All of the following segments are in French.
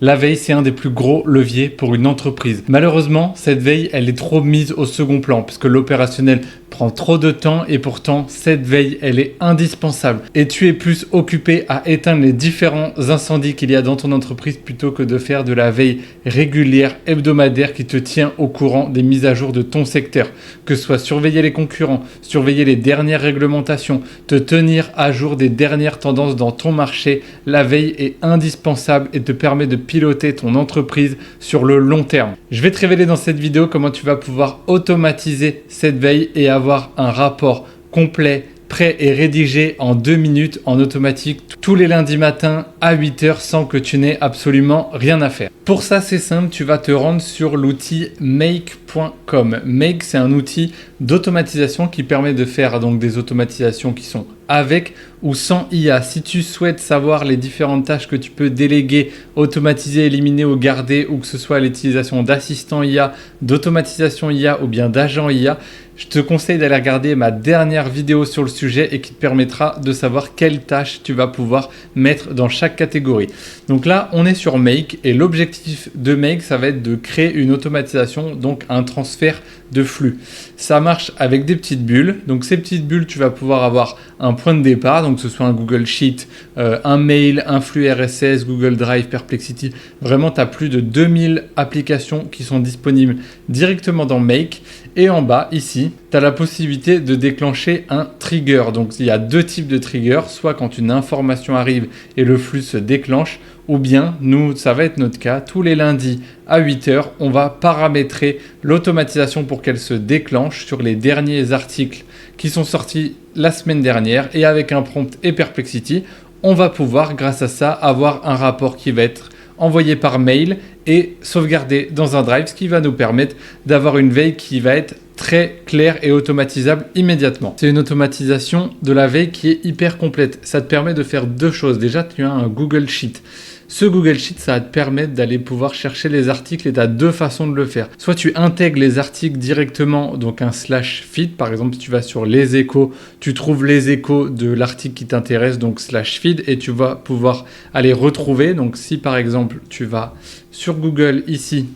La veille, c'est un des plus gros leviers pour une entreprise. Malheureusement, cette veille, elle est trop mise au second plan puisque l'opérationnel prend trop de temps et pourtant, cette veille, elle est indispensable. Et tu es plus occupé à éteindre les différents incendies qu'il y a dans ton entreprise plutôt que de faire de la veille régulière, hebdomadaire qui te tient au courant des mises à jour de ton secteur. Que ce soit surveiller les concurrents, surveiller les dernières réglementations, te tenir à jour des dernières tendances dans ton marché, la veille est indispensable et te permet de piloter ton entreprise sur le long terme. Je vais te révéler dans cette vidéo comment tu vas pouvoir automatiser cette veille et avoir un rapport complet, prêt et rédigé en 2 minutes en automatique tous les lundis matins à 8 h sans que tu n'aies absolument rien à faire. Pour ça, c'est simple, tu vas te rendre sur l'outil make.com. Make, c'est un outil d'automatisation qui permet de faire donc des automatisations qui sont avec ou sans IA. Si tu souhaites savoir les différentes tâches que tu peux déléguer, automatiser, éliminer ou garder, ou que ce soit l'utilisation d'assistants IA, d'automatisation IA ou bien d'agents IA, je te conseille d'aller regarder ma dernière vidéo sur le sujet et qui te permettra de savoir quelles tâches tu vas pouvoir mettre dans chaque catégorie. Donc là, on est sur Make et l'objectif de Make, ça va être de créer une automatisation, donc un transfert de flux. Ça marche avec des petites bulles. Donc ces petites bulles, tu vas pouvoir avoir un point de départ, donc que ce soit un Google Sheet, un mail, un flux RSS, Google Drive, Perplexity. Vraiment, tu as plus de 2000 applications qui sont disponibles directement dans Make. Et en bas, ici, tu as la possibilité de déclencher un trigger. Donc, il y a 2 types de triggers, soit quand une information arrive et le flux se déclenche, ou bien, nous, ça va être notre cas, tous les lundis à 8 h, on va paramétrer l'automatisation pour qu'elle se déclenche sur les derniers articles qui sont sortis la semaine dernière. Et avec un prompt et Perplexity, on va pouvoir, grâce à ça, avoir un rapport qui va être envoyé par mail et sauvegardé dans un drive, ce qui va nous permettre d'avoir une veille qui va être très claire et automatisable immédiatement. C'est une automatisation de la veille qui est hyper complète. Ça te permet de faire 2 choses. Déjà, tu as un Google Sheet. Ce Google Sheet, ça va te permettre d'aller pouvoir chercher les articles et tu as 2 façons de le faire. Soit tu intègres les articles directement, donc un /feed. Par exemple, si tu vas sur les échos, tu trouves les échos de l'article qui t'intéresse, donc /feed, et tu vas pouvoir aller retrouver. Donc si par exemple, tu vas sur Google ici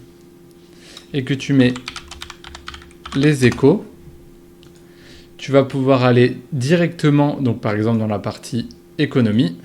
et que tu mets les échos, tu vas pouvoir aller directement, donc par exemple dans la partie économie.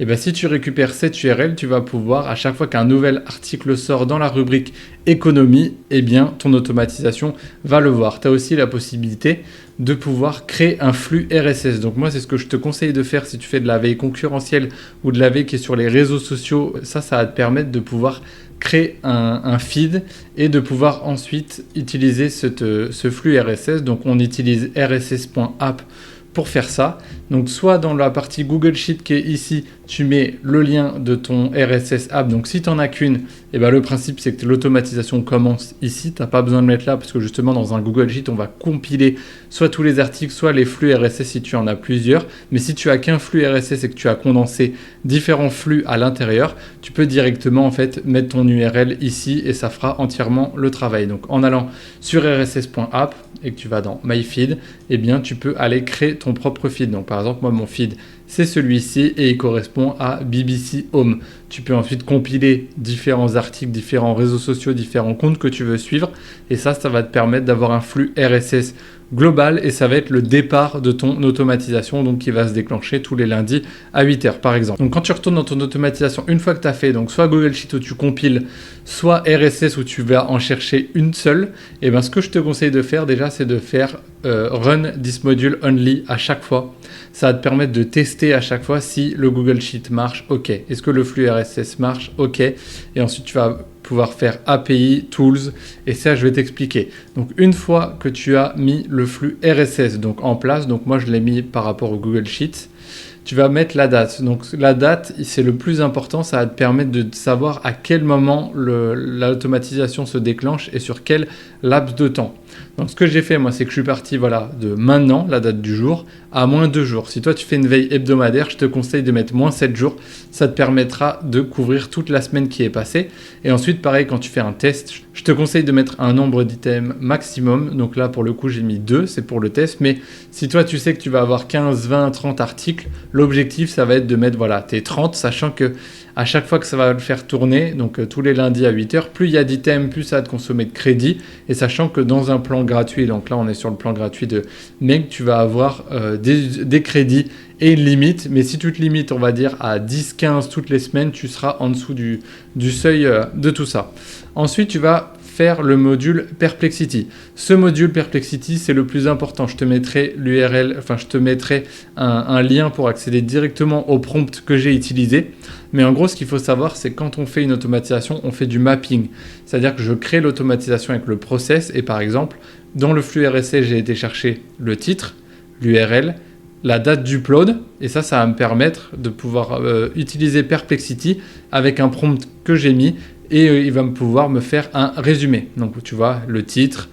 Et bien si tu récupères cette URL, tu vas pouvoir, à chaque fois qu'un nouvel article sort dans la rubrique économie, eh bien ton automatisation va le voir. Tu as aussi la possibilité de pouvoir créer un flux RSS. Donc moi, c'est ce que je te conseille de faire si tu fais de la veille concurrentielle ou de la veille qui est sur les réseaux sociaux. Ça va te permettre de pouvoir créer un feed et de pouvoir ensuite utiliser ce flux RSS. Donc on utilise rss.app pour faire ça. Donc soit dans la partie Google Sheet qui est ici, tu mets le lien de ton RSS app. Donc si tu n'en as qu'une, eh ben, le principe c'est que l'automatisation commence ici. Tu n'as pas besoin de mettre là parce que justement dans un Google Sheet, on va compiler soit tous les articles, soit les flux RSS si tu en as plusieurs. Mais si tu as qu'un flux RSS et que tu as condensé différents flux à l'intérieur, tu peux directement en fait mettre ton URL ici et ça fera entièrement le travail. Donc en allant sur rss.app et que tu vas dans My Feed, eh bien tu peux aller créer ton propre feed. Donc par exemple, moi mon feed c'est celui-ci et il correspond à BBC Home. Tu peux ensuite compiler différents articles, différents réseaux sociaux, différents comptes que tu veux suivre et ça va te permettre d'avoir un flux RSS global et ça va être le départ de ton automatisation donc qui va se déclencher tous les lundis à 8 h par exemple. Donc quand tu retournes dans ton automatisation, une fois que tu as fait donc soit Google Sheet où tu compiles, soit RSS où tu vas en chercher une seule, et ben ce que je te conseille de faire déjà c'est de faire run this module only à chaque fois. Ça va te permettre de tester à chaque fois si le Google Sheet marche, ok. Est-ce que le flux RSS marche, ok. Et ensuite tu vas pouvoir faire API, Tools, et ça je vais t'expliquer. Donc une fois que tu as mis le flux RSS donc en place, donc moi je l'ai mis par rapport au Google Sheet, tu vas mettre la date. Donc la date, c'est le plus important, ça va te permettre de savoir à quel moment l'automatisation se déclenche et sur quel laps de temps. Donc ce que j'ai fait moi, c'est que je suis parti de maintenant, la date du jour, à moins 2 jours. Si toi tu fais une veille hebdomadaire, je te conseille de mettre moins 7 jours. Ça te permettra de couvrir toute la semaine qui est passée. Et ensuite, pareil, quand tu fais un test, je te conseille de mettre un nombre d'items maximum. Donc là, pour le coup, j'ai mis 2, c'est pour le test. Mais si toi, tu sais que tu vas avoir 15, 20, 30 articles, l'objectif, ça va être de mettre tes 30, sachant que À chaque fois que ça va le faire tourner, donc tous les lundis à 8 heures, plus il y a d'items, plus ça va te consommer de crédit. Et sachant que dans un plan gratuit, donc là on est sur le plan gratuit de Make, tu vas avoir des crédits et une limite. Mais si tu te limites, on va dire, à 10-15 toutes les semaines, tu seras en dessous du seuil de tout ça. Ensuite, tu vas faire le module Perplexity. Ce module Perplexity, c'est le plus important. Je te mettrai l'URL, enfin je te mettrai un lien pour accéder directement au prompt que j'ai utilisé. Mais en gros, ce qu'il faut savoir, c'est quand on fait une automatisation, on fait du mapping. C'est-à-dire que je crée l'automatisation avec le process et par exemple, dans le flux RSS, j'ai été chercher le titre, l'URL, la date d'upload et ça va me permettre de pouvoir utiliser Perplexity avec un prompt que j'ai mis et il va pouvoir me faire un résumé. Donc tu vois, le titre,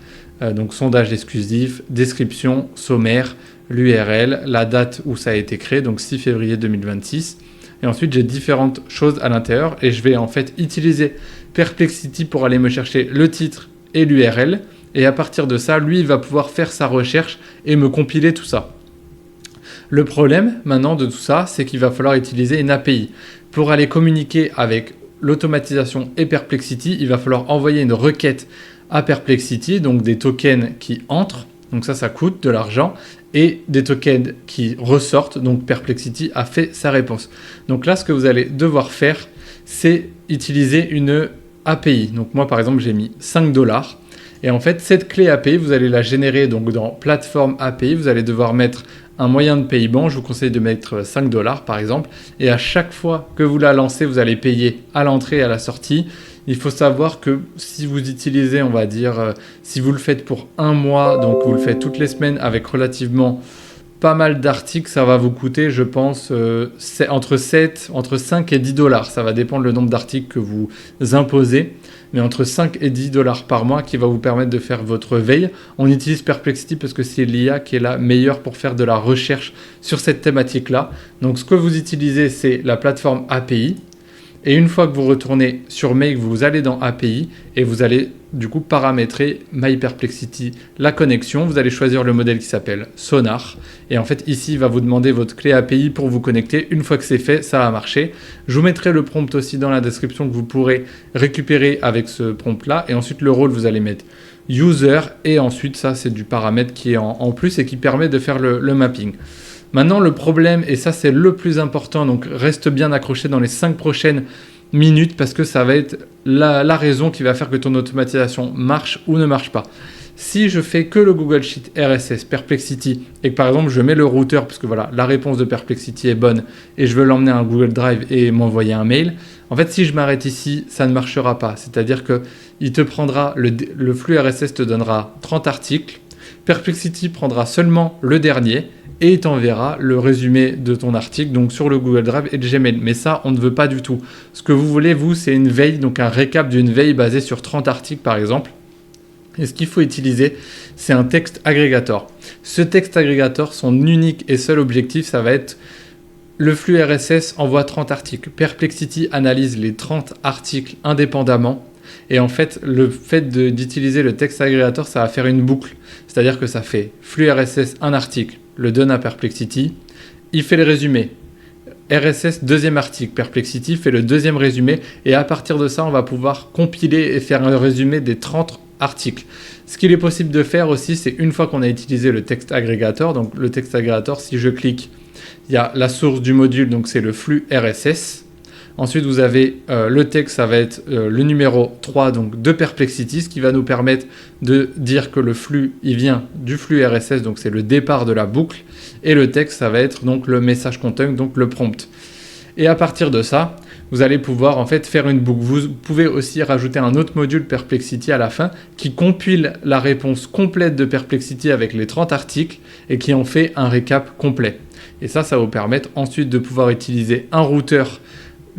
donc sondage exclusif, description, sommaire, l'URL, la date où ça a été créé, donc 6 février 2026. Et ensuite, j'ai différentes choses à l'intérieur et je vais en fait utiliser Perplexity pour aller me chercher le titre et l'URL. Et à partir de ça, lui, il va pouvoir faire sa recherche et me compiler tout ça. Le problème maintenant de tout ça, c'est qu'il va falloir utiliser une API. Pour aller communiquer avec l'automatisation et Perplexity, il va falloir envoyer une requête à Perplexity, donc des tokens qui entrent, donc ça coûte de l'argent, et des tokens qui ressortent, donc Perplexity a fait sa réponse. Donc là, ce que vous allez devoir faire, c'est utiliser une API. Donc moi, par exemple, j'ai mis 5$. Et en fait, cette clé API, vous allez la générer donc dans plateforme API. Vous allez devoir mettre un moyen de paiement. Je vous conseille de mettre 5$ par exemple. Et à chaque fois que vous la lancez, vous allez payer à l'entrée et à la sortie. Il faut savoir que si vous utilisez, on va dire, si vous le faites pour un mois, donc vous le faites toutes les semaines avec relativement pas mal d'articles, ça va vous coûter, je pense, entre 5 et 10$. Ça va dépendre le nombre d'articles que vous imposez, mais entre 5 et 10$ par mois qui va vous permettre de faire votre veille. On utilise Perplexity parce que c'est l'IA qui est la meilleure pour faire de la recherche sur cette thématique-là. Donc ce que vous utilisez, c'est la plateforme API. Et une fois que vous retournez sur Make, vous allez dans API et vous allez du coup paramétrer MyPerplexity, la connexion. Vous allez choisir le modèle qui s'appelle Sonar. Et en fait, ici, il va vous demander votre clé API pour vous connecter. Une fois que c'est fait, ça va marcher. Je vous mettrai le prompt aussi dans la description que vous pourrez récupérer avec ce prompt-là. Et ensuite, le rôle, vous allez mettre User. Et ensuite, ça, c'est du paramètre qui est en plus et qui permet de faire le mapping. Maintenant, le problème, et ça c'est le plus important, donc reste bien accroché dans les 5 prochaines minutes parce que ça va être la raison qui va faire que ton automatisation marche ou ne marche pas. Si je fais que le Google Sheet RSS Perplexity et que par exemple je mets le routeur parce que voilà, la réponse de Perplexity est bonne et je veux l'emmener à un Google Drive et m'envoyer un mail, en fait si je m'arrête ici, ça ne marchera pas. C'est-à-dire que il te prendra le flux RSS te donnera 30 articles, Perplexity prendra seulement le dernier et il t'enverra le résumé de ton article donc sur le Google Drive et le Gmail. Mais ça, on ne veut pas du tout. Ce que vous voulez, vous, c'est une veille, donc un récap d'une veille basée sur 30 articles par exemple. Et ce qu'il faut utiliser, c'est un texte agrégateur. Ce texte agrégateur, son unique et seul objectif, ça va être le flux RSS envoie 30 articles. Perplexity analyse les 30 articles indépendamment. Et en fait, le fait d'utiliser le texte agrégateur, ça va faire une boucle. C'est-à-dire que ça fait flux RSS, un article, le donne à Perplexity, il fait le résumé. RSS, deuxième article, Perplexity fait le deuxième résumé et à partir de ça, on va pouvoir compiler et faire un résumé des 30 articles. Ce qu'il est possible de faire aussi, c'est une fois qu'on a utilisé le texte agrégateur, donc le texte agrégateur, si je clique, il y a la source du module, donc c'est le flux RSS. Ensuite, vous avez le texte, ça va être le numéro 3 donc, de Perplexity, ce qui va nous permettre de dire que le flux, il vient du flux RSS, donc c'est le départ de la boucle. Et le texte, ça va être donc le message content, donc le prompt. Et à partir de ça, vous allez pouvoir en fait faire une boucle. Vous pouvez aussi rajouter un autre module Perplexity à la fin qui compile la réponse complète de Perplexity avec les 30 articles et qui en fait un récap complet. Et ça va vous permettre ensuite de pouvoir utiliser un routeur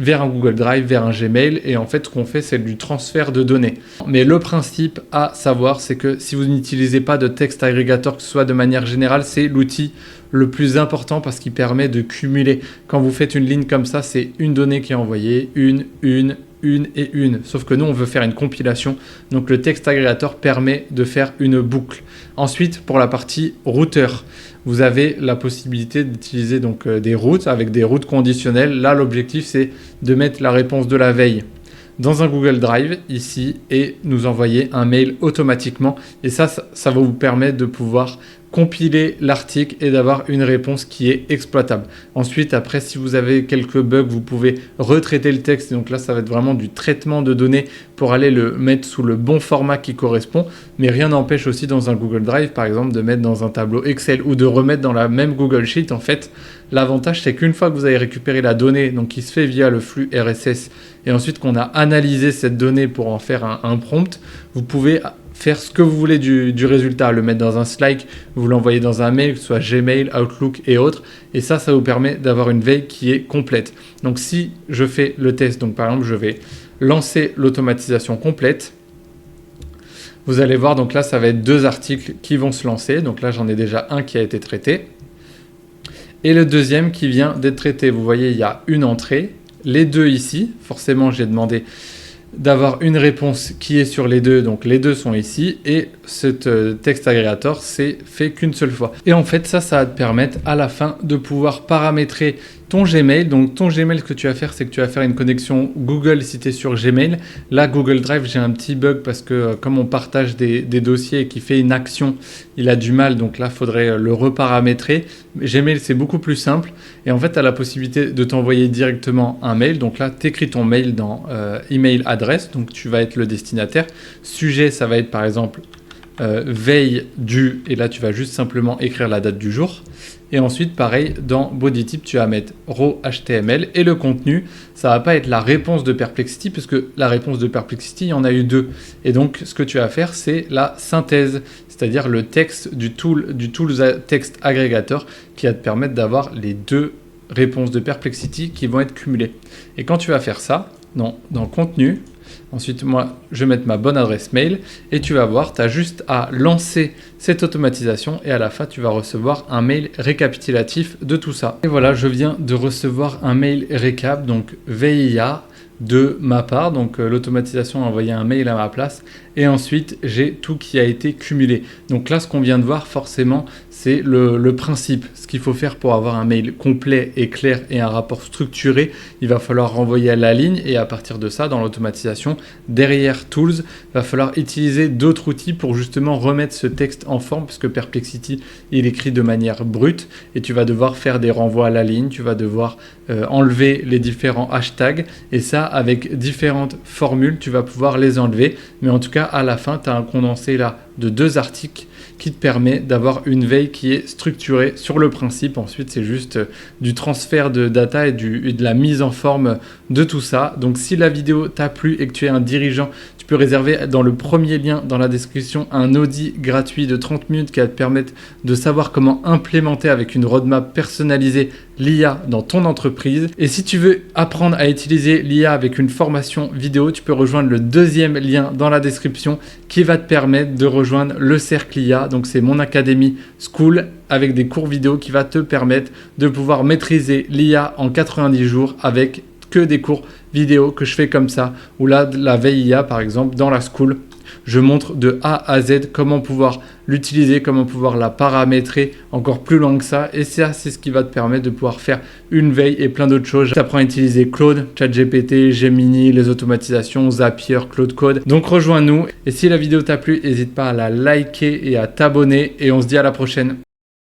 vers un Google Drive, vers un Gmail. Et en fait, ce qu'on fait, c'est du transfert de données. Mais le principe à savoir, c'est que si vous n'utilisez pas de texte agrégateur, que ce soit de manière générale, c'est l'outil le plus important parce qu'il permet de cumuler. Quand vous faites une ligne comme ça, c'est une donnée qui est envoyée, une, une et une. Sauf que nous, on veut faire une compilation. Donc le texte agrégateur permet de faire une boucle. Ensuite, pour la partie routeur, vous avez la possibilité d'utiliser donc des routes avec des routes conditionnelles. Là, l'objectif, c'est de mettre la réponse de la veille dans un Google Drive ici et nous envoyer un mail automatiquement. Et ça va vous permettre de pouvoir compiler l'article et d'avoir une réponse qui est exploitable. Ensuite, après, si vous avez quelques bugs, vous pouvez retraiter le texte. Et donc là, ça va être vraiment du traitement de données pour aller le mettre sous le bon format qui correspond. Mais rien n'empêche aussi dans un Google Drive, par exemple, de mettre dans un tableau Excel ou de remettre dans la même Google Sheet. En fait, l'avantage, c'est qu'une fois que vous avez récupéré la donnée, donc qui se fait via le flux RSS, et ensuite qu'on a analysé cette donnée pour en faire un prompt, vous pouvez faire ce que vous voulez du résultat, le mettre dans un Slack, vous l'envoyez dans un mail, que ce soit Gmail, Outlook et autres. Et ça vous permet d'avoir une veille qui est complète. Donc si je fais le test, donc par exemple, je vais lancer l'automatisation complète. Vous allez voir, donc là, ça va être 2 articles qui vont se lancer. Donc là, j'en ai déjà un qui a été traité. Et le deuxième qui vient d'être traité. Vous voyez, il y a une entrée. Les 2 ici, forcément, j'ai demandé d'avoir une réponse qui est sur les 2, donc les 2 sont ici, et ce texte agrégateur c'est fait qu'une seule fois. Et en fait ça va te permettre à la fin de pouvoir paramétrer ton Gmail. Donc ton Gmail, ce que tu vas faire, c'est que tu vas faire une connexion Google si tu es sur Gmail. Là, Google Drive, j'ai un petit bug parce que comme on partage des dossiers et qu'il fait une action, il a du mal. Donc là, il faudrait le reparamétrer. Gmail, c'est beaucoup plus simple. Et en fait, tu as la possibilité de t'envoyer directement un mail. Donc là, tu écris ton mail dans email adresse. Donc tu vas être le destinataire. Sujet, ça va être par exemple veille du, et là tu vas juste simplement écrire la date du jour. Et ensuite pareil, dans body type tu vas mettre raw HTML, et le contenu ça va pas être la réponse de Perplexity, puisque la réponse de Perplexity il y en a eu 2, et donc ce que tu vas faire c'est la synthèse, c'est-à-dire le texte du tool text agrégateur qui va te permettre d'avoir les 2 réponses de Perplexity qui vont être cumulées. Et quand tu vas faire ça dans contenu, ensuite, moi, je vais mettre ma bonne adresse mail et tu vas voir, tu as juste à lancer cette automatisation et à la fin, tu vas recevoir un mail récapitulatif de tout ça. Et voilà, je viens de recevoir un mail récap, donc VIA de ma part. Donc, l'automatisation a envoyé un mail à ma place et ensuite, j'ai tout qui a été cumulé. Donc là, ce qu'on vient de voir, forcément, c'est le principe. Ce qu'il faut faire pour avoir un mail complet et clair et un rapport structuré, il va falloir renvoyer à la ligne, et à partir de ça, dans l'automatisation, derrière Tools, il va falloir utiliser d'autres outils pour justement remettre ce texte en forme, parce que Perplexity, il écrit de manière brute et tu vas devoir faire des renvois à la ligne, tu vas devoir enlever les différents hashtags, et ça, avec différentes formules, tu vas pouvoir les enlever. Mais en tout cas, à la fin, tu as un condensé là de 2 articles qui te permet d'avoir une veille qui est structurée sur le principe. Ensuite, c'est juste du transfert de data et de la mise en forme de tout ça. Donc, si la vidéo t'a plu et que tu es un dirigeant, tu peux réserver dans le premier lien dans la description un audit gratuit de 30 minutes qui va te permettre de savoir comment implémenter avec une roadmap personnalisée l'IA dans ton entreprise. Et si tu veux apprendre à utiliser l'IA avec une formation vidéo, tu peux rejoindre le 2e lien dans la description qui va te permettre de rejoindre le cercle IA. Donc c'est mon académie School avec des cours vidéo qui va te permettre de pouvoir maîtriser l'IA en 90 jours avec que des cours vidéo que je fais comme ça, ou là la veille IA par exemple dans la School, je montre de A à Z comment pouvoir l'utiliser, comment pouvoir la paramétrer encore plus loin que ça, et ça c'est ce qui va te permettre de pouvoir faire une veille et plein d'autres choses. Tu apprends à utiliser Claude, ChatGPT, Gemini, les automatisations, Zapier, Claude Code. Donc rejoins-nous, et si la vidéo t'a plu, n'hésite pas à la liker et à t'abonner, et on se dit à la prochaine.